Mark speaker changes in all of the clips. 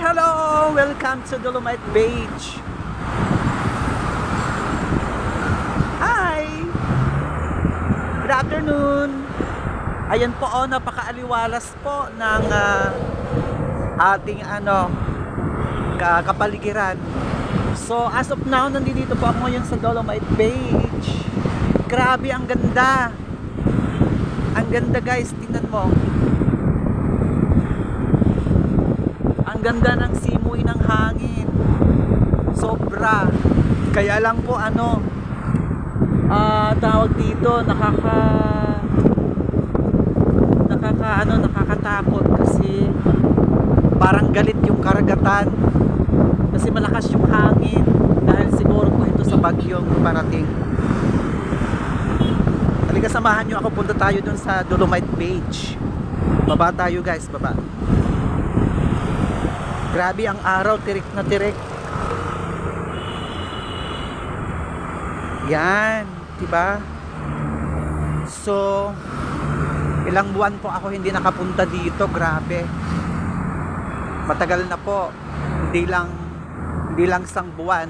Speaker 1: Hello! Welcome to Dolomite Beach. Hi! Good afternoon! Ayan po, napakaaliwalas po ng ating kapaligiran. So, as of now, nandito po ako ngayon sa Dolomite Beach. Grabe, ang ganda! Ang ganda, guys, tingnan mo. Ang ganda ng simoy ng hangin. Sobra. Kaya lang po tawag dito, nakakatakot kasi parang galit yung karagatan. Kasi malakas yung hangin dahil siguro po ito sa bagyong parating. Halika, samahan nyo ako, punta tayo dun sa Dolomite Beach. Baba tayo, guys, baba. Grabe ang araw, tirik na tirik. Yan, diba? So, ilang buwan po ako hindi nakapunta dito, grabe. Matagal na po. Hindi lang isang buwan.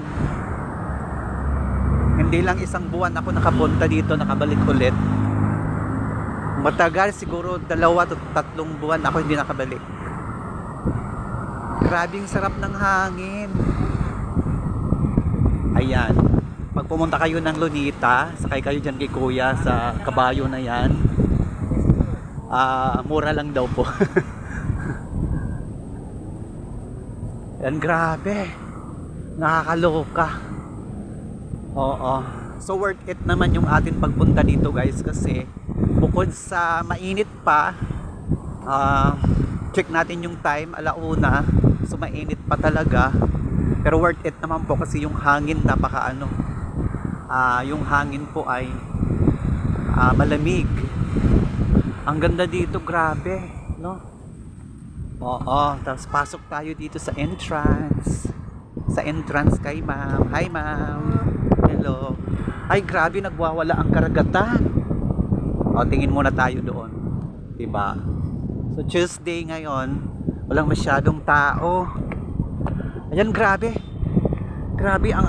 Speaker 1: Hindi lang isang buwan ako nakapunta dito, nakabalik ulit. Matagal, siguro 2 o 3 buwan ako hindi nakabalik. Grabing sarap ng hangin. Ayan. Pag pumunta kayo ng Lunita, sakay kayo dyan kay Kuya sa kabayo na yan. Mura lang daw po. Yan, grabe. Nakakaloka. Oo. So worth it naman yung atin pagpunta dito, guys, kasi bukod sa mainit pa, check natin yung time, 1:00. So mainit pa talaga, pero worth it naman po kasi yung hangin yung hangin po ay malamig. Ang ganda dito, grabe, no? Oo, tapos pasok tayo dito sa entrance. Sa entrance kay ma'am. Hi ma'am. Hello. Ay, grabe, nagwawala ang karagatan. O, tingin muna tayo doon, diba? So Tuesday ngayon, walang masyadong tao. Ayan, grabe. Grabe ang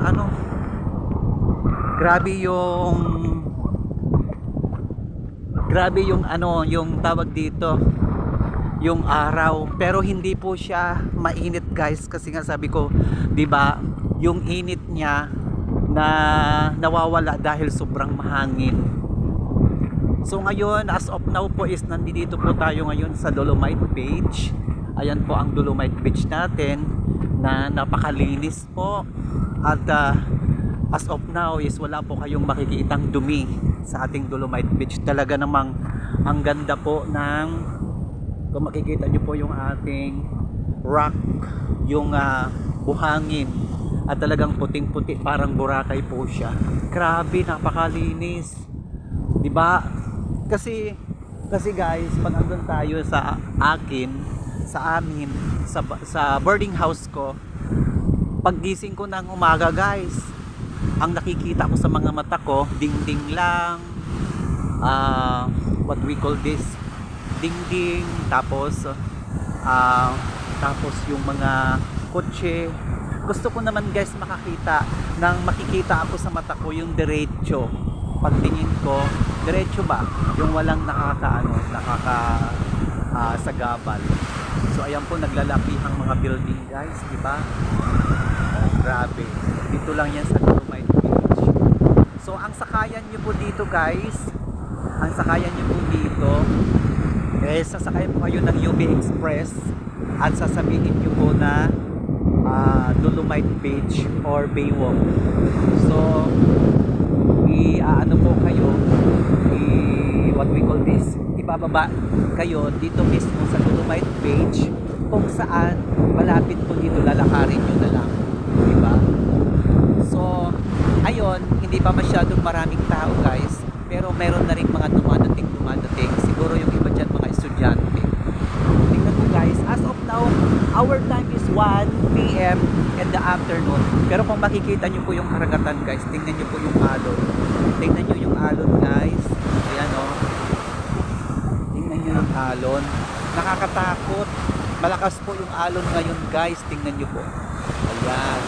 Speaker 1: Grabe yung yung tawag dito, yung araw. Pero hindi po siya mainit, guys, kasi nga sabi ko, 'di ba, yung init niya na nawawala dahil sobrang mahangin. So ngayon, as of now po, is nandito po tayo ngayon sa Dolomite Beach. Ayan po ang Dolomite Beach natin na napakalinis po. At as of now is wala po kayong makikitang dumi sa ating Dolomite Beach. Talaga namang ang ganda po ng, kung makikita nyo po yung ating rock, yung buhangin, at talagang puting-puti, parang Boracay po siya. Grabe, napakalinis, diba? Kasi guys, pag andun tayo sa amin, sa boarding house ko, paggising ko ng umaga, guys, ang nakikita ko sa mga mata ko, dingding lang, what we call this, dingding, tapos yung mga kotse. Gusto ko naman, guys, makikita ako sa mata ko yung diretso. Pagtingin ko, diretso ba? Yung walang sagabal. So ayan po, naglalakihang mga building, guys, di ba? Oh, grabe. Dito lang yan sa Dolomite Beach. So ang sakayan nyo po dito, guys, sasakay po kayo ng UB Express at sasabihin nyo po na Dolomite Beach or Baywalk. So po kayo, what we call this, ibababa kayo dito mismo sa Dolomite Beach, kung saan malapit po dito, lalakarin nyo na lang, diba? So ayun, hindi pa masyadong maraming tao, guys, pero meron na rin mga dumadating, siguro yung iba dyan mga estudyante. Tingnan mo, guys, as of now our time is 1 PM in the afternoon, pero kung makikita nyo po yung karagatan, guys, tingnan nyo po yung alon. Tingnan nyo yung alon, guys. Ayan, tingnan nyo yung alon. Nakakatakot. Malakas po yung alon ngayon guys, tingnan nyo po. Ayan,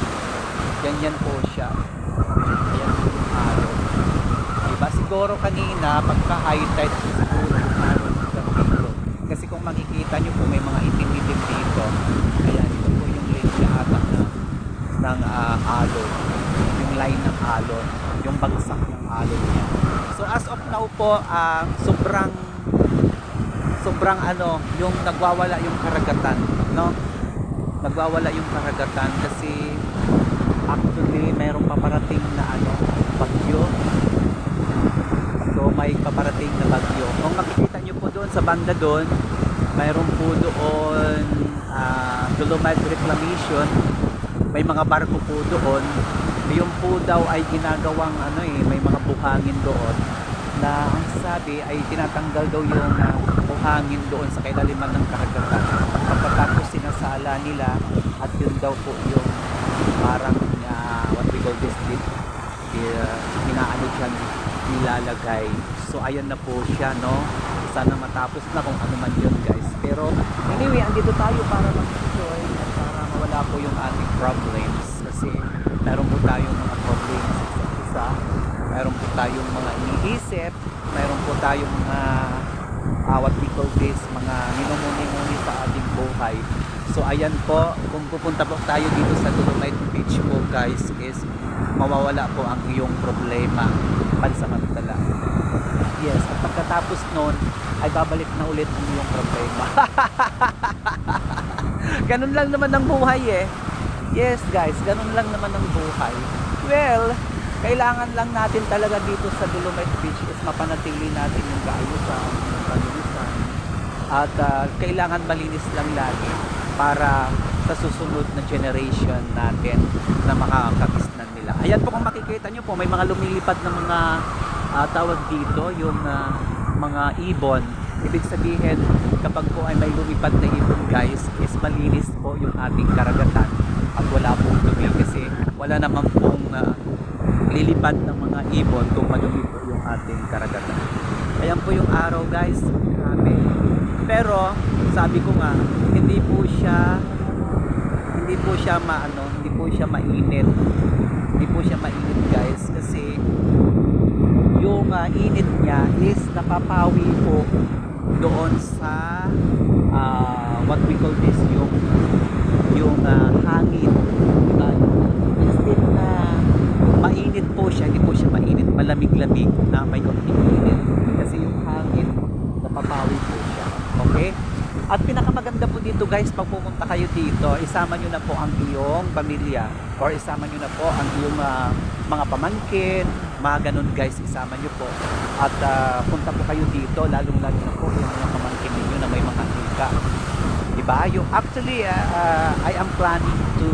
Speaker 1: ganyan po siya. Ayan po yung alon. Diba siguro kanina pagka high tide siguro yung alon dito. Kasi kung makikita nyo po may mga itim-itim dito. Ayan, ito po yung linya ata ng alon, yung line ng alon, yung bagsak ng alon niya. So as of now po, sobrang ano, yung nagwawala yung karagatan, no? Nagwawala yung karagatan kasi actually mayroong paparating na ano, bagyo. So may paparating na bagyo. Kung makikita nyo po doon sa banda doon, mayroon po doon Dolomite Reclamation. May mga barko po doon. Yung po daw ay ginagawang ano may mga buhangin doon na ang sabi ay tinatanggal daw yung buhangin doon sa kailaliman ng karagatan. Pagkatapos sinasala nila at yun daw po yung parang what we call this dip, inaano dyan nilalagay. So ayan na po siya, no? Sana matapos na kung ano man yun guys. Pero anyway, andito tayo para mag-enjoy at para mawala po yung ating problems. Kasi meron po tayong mga problems sa isa. Meron po tayong mga iniisip. Meron po tayong mga what we call this, mga minumuni-muni sa ating buhay. So ayan po, kung pupunta po tayo dito sa Dolomite Beach po guys, is mawawala po ang iyong problema pansamantala. Yes, at pagkatapos nun ay babalik na ulit ang iyong problema. Ganun lang naman ang buhay eh. Yes guys, ganun lang naman ang buhay. Well, kailangan lang natin talaga dito sa Dolomite Beach is mapanatili natin yung kaayusan, yung kalinisan. At kailangan malinis lang lagi para sa susunod na generation natin na makakakisnan nila. Ayan po, kung makikita nyo po, may mga lumilipad na mga tawag dito, yung mga ibon. Ibig sabihin, kapag po ay may lumipad na ibon guys, is malinis po yung ating karagatan at wala pong dumi kasi wala naman pong lilipad ng mga ibon kung madumi po yung ating karagatan. Ayan po yung araw guys, grabe. Pero sabi ko nga, hindi po siya mainit. Hindi po siya mainit guys kasi yung init niya is napapawi po doon sa what we call this, yung hangin. Instead na mainit po siya, hindi po siya mainit, malamig-lamig na may konting init kasi yung hangin napapawi po siya. Okay? At pinakamaganda po dito guys, pag pumunta kayo dito, isama nyo na po ang iyong pamilya or isama nyo na po ang iyong mga pamangkin, mga ganun guys, isama nyo po. At punta po kayo dito, lalong-lalo na po yung mga pamangkin ninyo na may mga hika. Diba? Yung, actually, I am planning to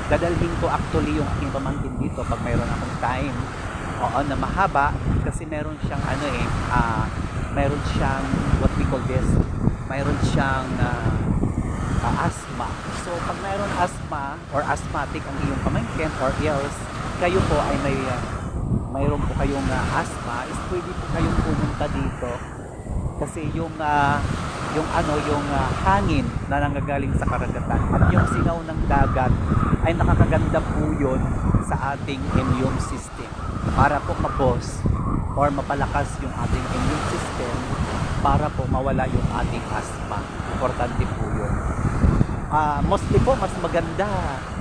Speaker 1: dadalhin ko actually yung aking pamangkin dito pag mayroon akong time. Oo, na mahaba kasi meron siyang meron siyang what we call this, mayroon siyang asthma. So pag mayroon asthma or asthmatic ang iyong pamangkin or else kayo po ay mayroon po kayong asthma, is pwede po kayong pumunta dito kasi yung hangin na nanggagaling sa karagatan at yung singaw ng dagat ay nakakaganda po yun sa ating immune system para po mapos or mapalakas yung ating immune system para po mawala yung ating asthma. Importante po yun. Mostly po mas maganda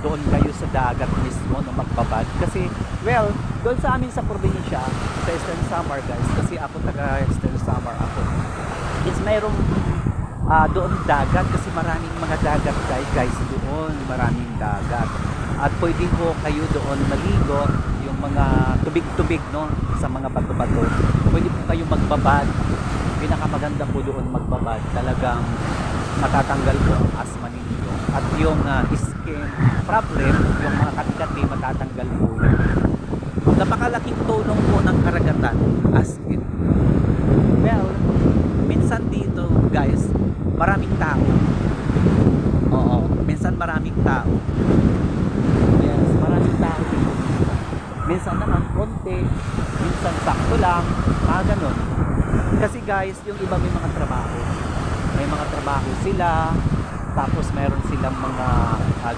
Speaker 1: doon kayo sa dagat mismo na magbabad kasi well, doon sa amin sa probinsya sa Eastern Samar guys, kasi ako taga Eastern Samar ako, is mayroong doon dagat kasi maraming mga dagat guys doon, maraming dagat at pwede po kayo doon maligo, yung mga tubig-tubig no, sa mga bato-bato, pwede po kayo magbabad. Pinakamaganda po doon magbabad, talagang matatanggal po ang asthma ninyo at yung skin problem, yung mga kati-kati matatanggal po yun. Napakalaking tulong po ng karagatan as in. Well, minsan dito guys maraming tao. Oo, minsan maraming tao. Yes, maraming tao dito. Minsan naman konti, minsan sakto lang, mga ganun. Kasi guys, yung iba may mga trabaho. may mga trabaho sila, tapos meron silang mga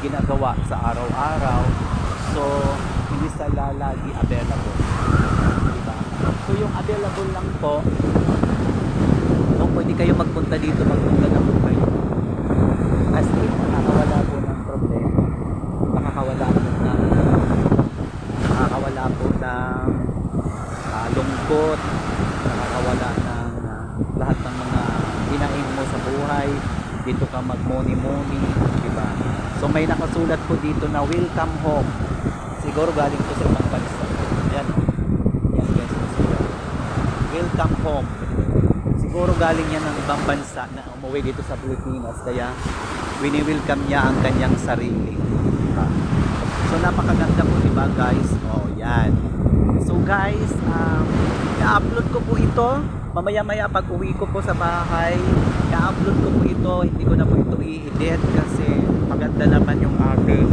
Speaker 1: ginagawa sa araw-araw. So hindi sila lagi available, diba? So yung available lang po, kung pwede kayo magpunta dito, magpunta na po kayo. As in, nakakawala po ng problema, nakakawala po ng lungkot, nakakawala ng lahat ng mga hinaing mo sa buhay. Dito ka magmuni-muni, diba? So may nakasulat po dito na welcome home. Siguro galing po sa ibang bansa. Ayan, yan guys, nasulat. Welcome home. Siguro galing yan ng ibang bansa na umuwi dito sa Pilipinas, kaya wini-welcome niya ang kanyang sarili. Diba? So napakaganda po, diba guys? Oh, yan. So guys, i-upload ko po ito mamaya-maya pag uwi ko po sa bahay. I-upload ko po ito, hindi ko na po ito i-edit kasi maganda naman yung ating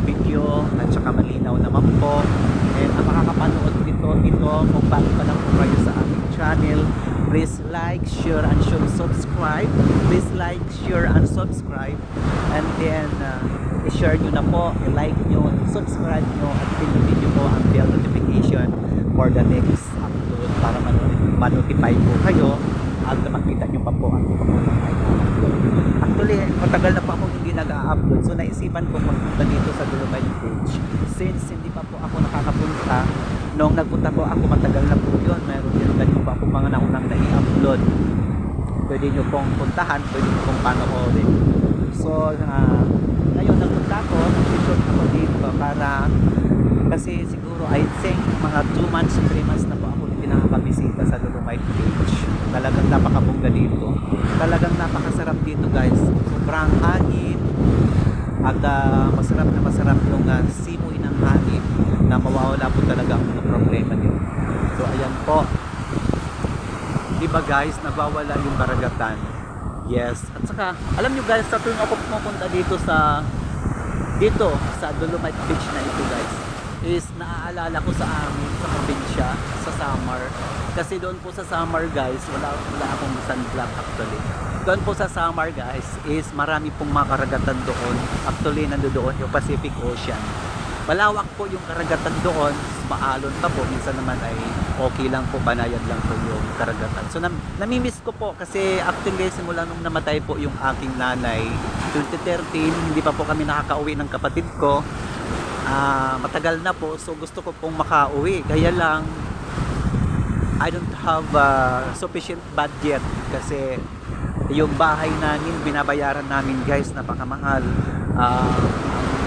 Speaker 1: video at saka malinaw naman po. And ang makakapanood ito kung bago pa lang po kayo sa aming channel, please like, share, and subscribe. Please like, share, and subscribe. And then i-share nyo na po, i-like nyo, subscribe nyo, at pinutin nyo po ang bell notification for the next upload para ma-notify po kayo at makita nyo pa po ang iba po ng i-upload. Actually, matagal na pa ako hindi nag-upload, so naisipan ko magpunta dito sa Dolomite Beach. Since hindi pa po ako nakakapunta, nung nagpunta po ako matagal na po yun, meron din ganito pa ako mga naunang na-i-upload. Pwede nyo pong puntahan, pwede nyo pong panoorin. So ngayon nagpunta ako, nag-shoot ako dito para, kasi siguro I think mga 2 months, 3 months na po ako hindi nakakabisita sa Dolomite Beach. Talagang napakabongga dito, talagang napakasarap dito guys. Sobrang hangin at masarap yung simoy ng hangin na mawawala po talaga ang mga problema dito. So ayan po, diba guys, nabawala yung karagatan. Yes, at saka alam nyo guys, sa tuwing ako pumunta dito sa Dolomite Beach na ito guys, is naaalala ko sa amin sa probinsya, sa Samar. Kasi doon po sa Samar guys, wala akong sunblock actually. Doon po sa Samar guys is marami pong mga karagatan doon. Actually nandoon yung Pacific Ocean. Malawak po yung karagatan doon, maalon pa po, minsan naman ay okay lang po, banayad lang po yung karagatan. So namimiss ko po kasi actually simula nung namatay po yung aking nanay 2013, hindi pa po kami nakakauwi ng kapatid ko. Matagal na po, so gusto ko pong makauwi, kaya lang I don't have sufficient budget kasi yung bahay namin, binabayaran namin guys, napakamahal. Ang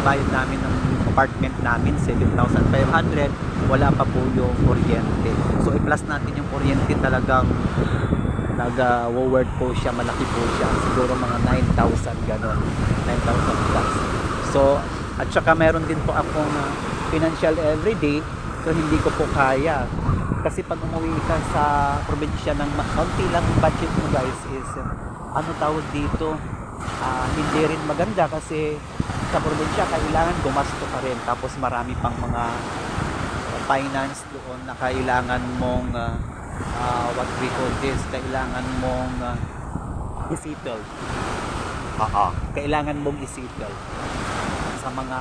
Speaker 1: bayad namin ng apartment namin 7,500, wala pa po yung kuryente. So i-plus natin yung kuryente, talagang nag-worth po siya, malaki po siya, siguro mga 9,000 ganon, 9,000 plus. So at saka meron din po akong financial everyday, so hindi ko po kaya. Kasi pag umuwi ka sa probinsya ng kaunti lang budget mo guys is ano tawag dito, hindi rin maganda kasi sa probinsya kailangan gumasto ka rin, tapos marami pang mga finance doon na kailangan mong what we call this, kailangan mong i-settle. Kailangan mong i-settle sa mga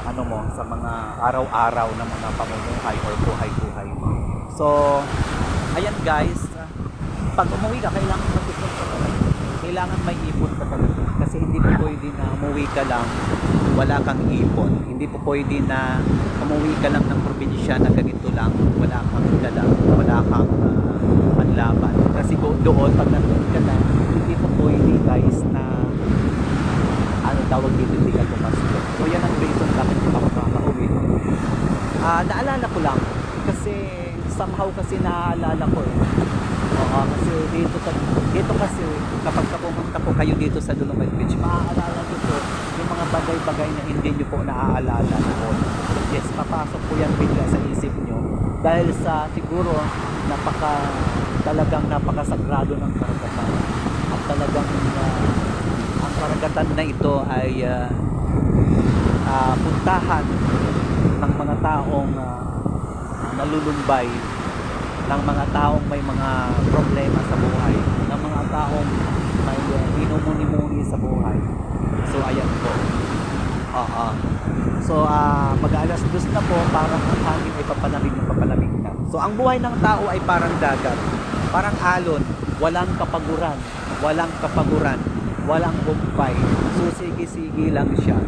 Speaker 1: ano mo, sa mga araw-araw na mga pamumuhay or buhay-buhay mo. So ayan guys, pag umuwi ka kailangan mag-ipon ka talaga. Kailangan may ipon ka talaga. Kasi hindi po pwede na umuwi ka lang wala kang ipon. Hindi po pwede na umuwi ka lang ng probinsya na ganito lang, wala kang dala, wala kang panlaban. Kasi doon pag nandun ka na, hindi po pwede guys na ano tawag dito, hindi ka gumasto. So yan ang reason bakit ako makakauwi. Naalala ko lang kasi somehow kasi naaalala ko kasi dito kasi kapag pumunta po kayo dito sa Dolomite Beach, maaalala nyo po yung mga bagay-bagay na hindi nyo po naaalala noon. Yes, papasok po yan bigla sa isip nyo dahil sa siguro talagang napakasagrado ng karagatan at talagang ang karagatan na ito ay puntahan ng mga taong nalulumbay, ng mga taong may mga problema sa buhay, ng mga taong may minumuni-muni sa buhay. So ayan po. Oo. So mag-alas 2 na po, parang ang hangin ay papalamig na. So ang buhay ng tao ay parang dagat, parang alon, walang kapaguran, walang bumpay. So sige-sige lang siya.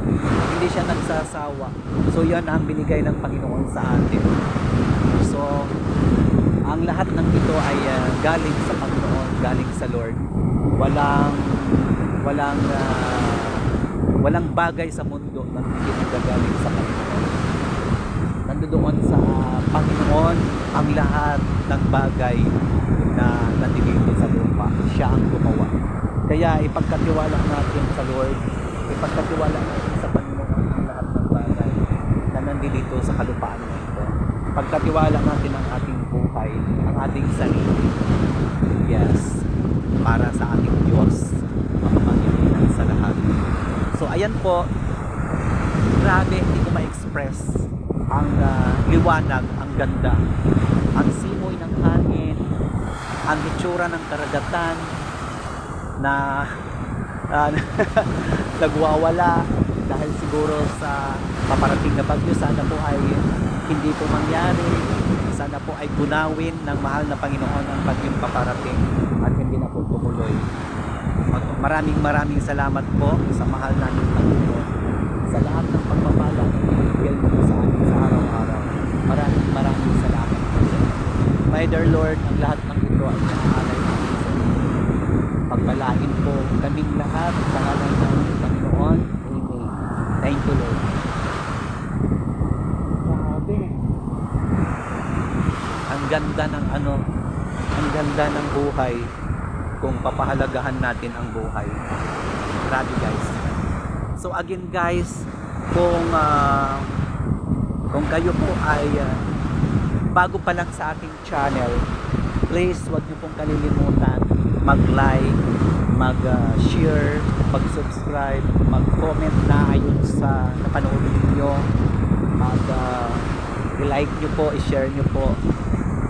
Speaker 1: Hindi siya nagsasawa. So yan ang binigay ng Panginoon sa atin. So ang lahat ng ito ay galing sa Panginoon, galing sa Lord. Walang bagay sa mundo na hindi nagagaling sa Panginoon. Nandoon sa Panginoon ang lahat ng bagay na nandito sa lupa. Siya ang gumawa. Kaya ipagkatiwala natin sa Lord, ipagkatiwala natin sa Panginoon ang lahat ng bagay na nandito sa kalupaan na ito. Pagkatiwala natin ang ating buhay, ang ating sarili. Yes, para sa ating Diyos, ang Panginoon sa lahat. So ayan po, grabe, hindi ko ma-express ang liwanag, ang ganda, ang simoy ng hangin, ang itsura ng karagatan na nagwawala dahil siguro sa paparating na bagyo. Sana po ay hindi po mangyari, sana po ay bunawin ng mahal na Panginoon ang bagyong paparating at hindi na po tumuloy. Maraming salamat po sa mahal namin Panginoon sa lahat ng pagpapala na ibigay mo sa amin sa araw-araw. Maraming salamat po. My dear Lord, ang lahat ng ito ay naalay namin sa inyo. Pagpalain po kaming lahat sa ngalan ng Panginoon. Amen. Thank you, Lord. Grabe. Ang ganda ng ang ganda ng buhay kung papahalagahan natin ang buhay. Grabe guys. So again guys, kung kayo po ay bago pa lang sa ating channel, please wag niyo pong kalilimutan mag-like, mag-share, mag-subscribe, mag-comment na ayon sa napanood niyo, i-like niyo po, i-share niyo po.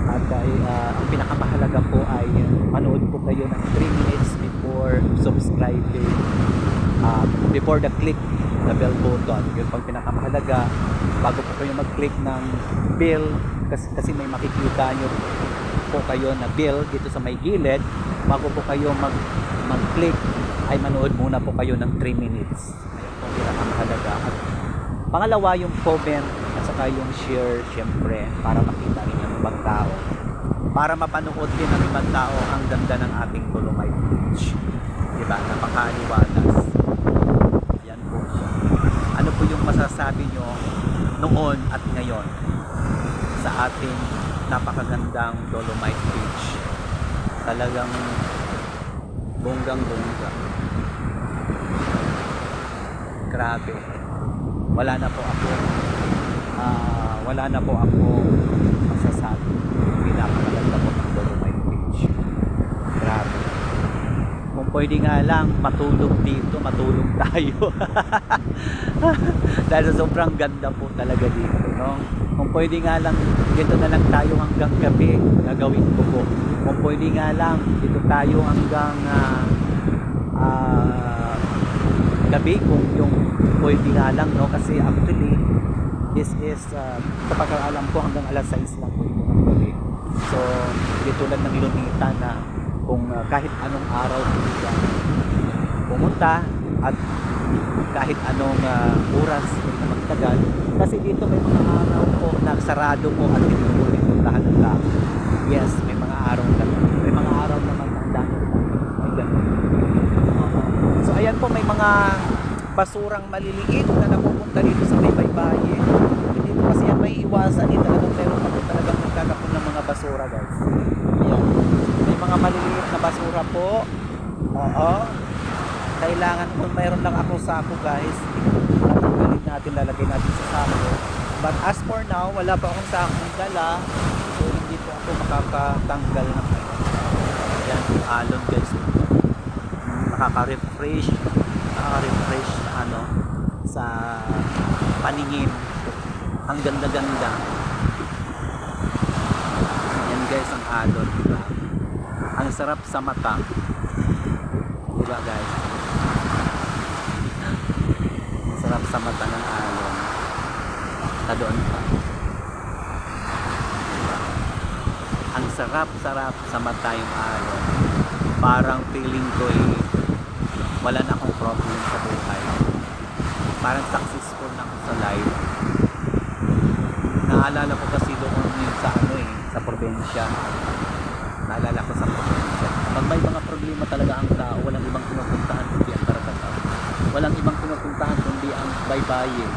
Speaker 1: At ang pinakamahalaga po ay manood po kayo ng 3 minutes before subscribing, before the click the bell button. Yun pang pinakamahalaga bago po kayo mag-click ng bell, kasi may makikita nyo po kayo na bell dito sa may gilid. Bago po kayo mag-click ay manood muna po kayo ng 3 minutes. Ayun po ang pinakamahalaga. At pangalawa yung comment at saka yung share, syempre, para makita rin ng ibang tao, para mapanood din ng ibang tao ang ganda ng ating Dolomite Beach, diba? Napakaliwalas. Yan po siya. Ano po yung masasabi nyo noon at ngayon sa ating napakagandang Dolomite Beach? Talagang bonggang-bongga. Grabe. Wala na po ako masasabi. Pinapaganda po ng Dolomite Beach. Grabe. Kung pwede nga lang matulog dito, matulog tayo. Dahil sobrang ganda po talaga dito, no? Kung pwede nga lang dito na lang tayo hanggang gabi, gagawin ko po. Kung pwede nga lang dito tayo hanggang gabi, kung yung pwede nga lang, no? Kasi actually this is sa pagkakaalam ko hanggang alas 6 lang po ito ng gabi. So dito lang ng Lunita na kung kahit anong araw dito pumunta at kahit anong oras na magtagal, kasi dito may mga araw po na sarado po at hindi po puntahan ng tao. Yes, may mga araw naman ang dami may ganun. So ayan po, may mga basurang maliliit na napupunta dito sa may baybayin. Hindi po kasi yan may iwasan eh, talagang meron pa po talagang nagtatapon ng mga basura guys. Ayan, may mga maliliit na basura po. Oo, kailangan kung mayroon lang ako sako guys, tatanggalin natin, lalagay natin sa sako. But as for now, wala pa akong sakong dala, so hindi po ako makakatanggal ng yan, alon guys. Nakaka-refresh sa paningin. Ang ganda-ganda. Yan guys ang alon, diba? Ang sarap sa mata. di ba guys? Sarap sa mata ng alon. Doon pa. Diba? Ang sarap-sarap sa mata yung alon. Parang feeling ko wala na akong problem sa buhay. Parang successful na ako sa life. Naalala ko kasi doon yun sa sa probinsya. Naalala ko sa probinsya. Pag may mga problema talaga ang tao, walang ibang pinupuntahan kundi ang karagatan. Walang ibang pinupuntahan kundi ang baybayin.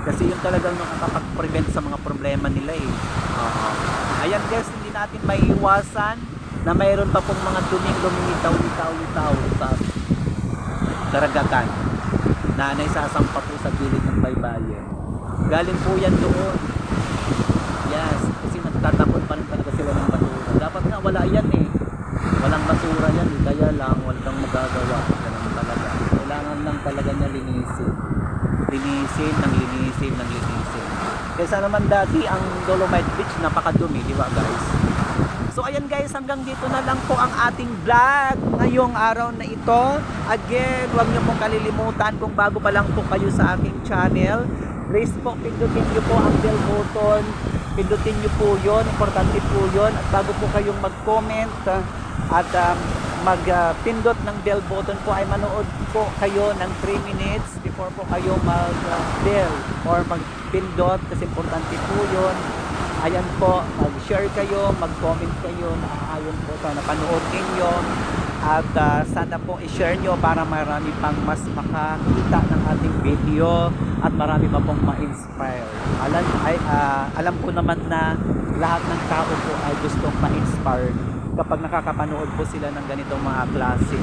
Speaker 1: Kasi yun talagang nakakapag-prevent sa mga problema nila Ayan guys, hindi natin maiiwasan na mayroon pa pong mga duming lumilitaw-litaw sa karagatan na naisasampa po sa gilid ng baybayin. Galing po yan doon. Yes, kasi nagtatapon pa rin talaga sila ng basura. Dapat nga wala yan walang basura yan kaya lang walang magagawa. Ganun talaga. Kailangan lang talaga niya linisin. Linisin. Kaysa naman dati ang Dolomite Beach napakadumi, di ba guys? So ayan guys, hanggang dito na lang po ang ating vlog ngayong araw na ito. Again, huwag niyo pong kalilimutan kung bago pa lang po kayo sa aking channel, please po pindutin niyo po ang bell button. Pindutin niyo po yun, importante po yun. At bago po kayong mag-comment at mag-pindot ng bell button po ay manood po kayo ng 3 minutes before po kayo mag-bell or mag-pindot kasi importante po yun. Ayan po, mag-share kayo, mag-comment kayo, naaayon po sa napanood ninyo at sana po i-share nyo para marami pang mas makakita ng ating video at marami pa pong ma-inspire. Alam ko naman na lahat ng tao po ay gustong ma-inspire kapag nakakapanood po sila ng ganitong mga klase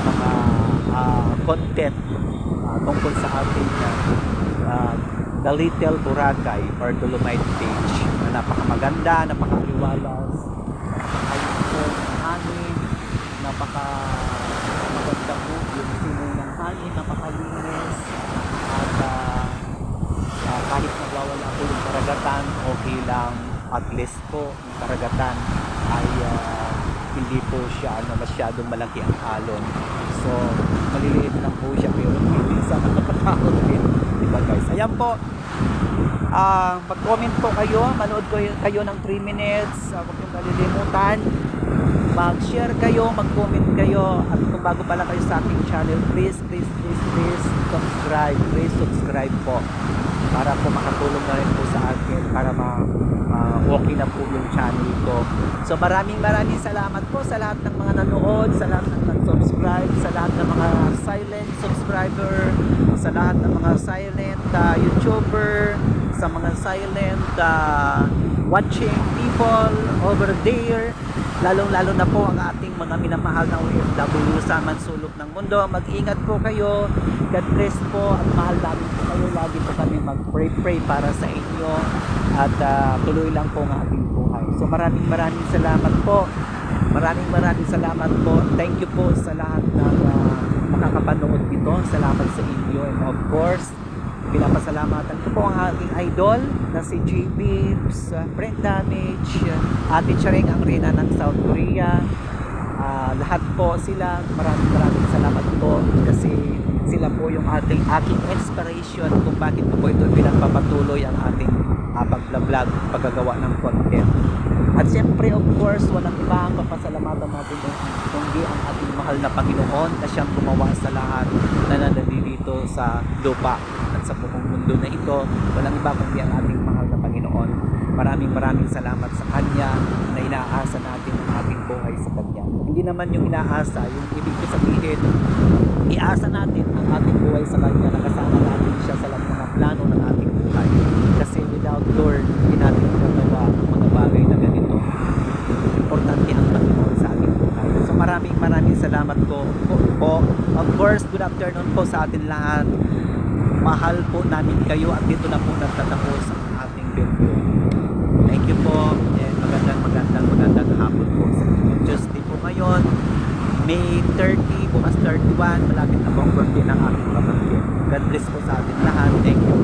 Speaker 1: mga content tungkol sa ating The Little Boracay or Dolomite Beach na napakamaganda, napakaliwalas, ayos po ng hangin, napakamaganda po yung simoy ng hangin, napakalinis at kahit nagwawala po yung karagatan, okay lang, at least po yung karagatan ay hindi po siya masyadong malaki ang alon. So maliliit lang po siya pero hindi sa nakakatakot din, diba guys? Ayan po, mag-comment po kayo, manood kayo ng 3 minutes, huwag niyong kalilimutan, mag-share kayo, mag-comment kayo, at kung bago pa lang kayo sa aking channel, please subscribe po para po makatulong na rin po sa akin para okay na po yung channel ko. So maraming salamat po sa lahat ng mga nanood, sa lahat ng nag-subscribe, sa lahat ng mga silent subscriber, sa lahat ng mga silent YouTuber, sa mga silent watching people over there, lalong-lalo na po ang ating mga minamahal na OFW sa mansulok ng mundo. Mag-ingat po kayo, God bless po, at mahal namin po kayo. Lagi po kami mag-pray para sa inyo at tuloy lang po ang ating buhay. So maraming salamat po. Maraming salamat po. Thank you po sa lahat ng makakapanood dito. Salamat sa inyo, and of course pinapasalamatan ko po ang aking idol na si JB Brain Damage, Ate Charing ang reyna ng South Korea. Lahat po sila, maraming salamat po kasi sila po yung aking inspiration kung bakit po ito pinagpapatuloy ang ating pag-vlog, paggagawa ng content. At siyempre of course walang iba ang papasalamatan natin kundi ang ating mahal na Panginoon na siyang gumawa sa lahat na nandito sa lupa at sa buong mundo na ito. Walang iba kundi ang ating mahal na Panginoon. Maraming salamat sa Kanya na inaasa natin ang ating buhay sa Kanya. Hindi naman yung inaasa, yung ibig ko sabihin, iasa natin ang ating buhay sa Kanya, nakasama natin siya sa lahat ng mga plano ng ating buhay. Kasi without Lord, hindi natin magagawa ang mga bagay na ganito. Importante ang Panginoon sa ating buhay. So maraming salamat po. Of course, good afternoon po sa atin lahat. Mahal po namin kayo at dito na po nagtatapos ang ating video. Thank you po. And magandang hapon po sa inyo. Tuesday po ngayon, May 30, bukas 31, malapit na pong birthday ng aking pamangkin. God bless po sa atin lahat. Thank you.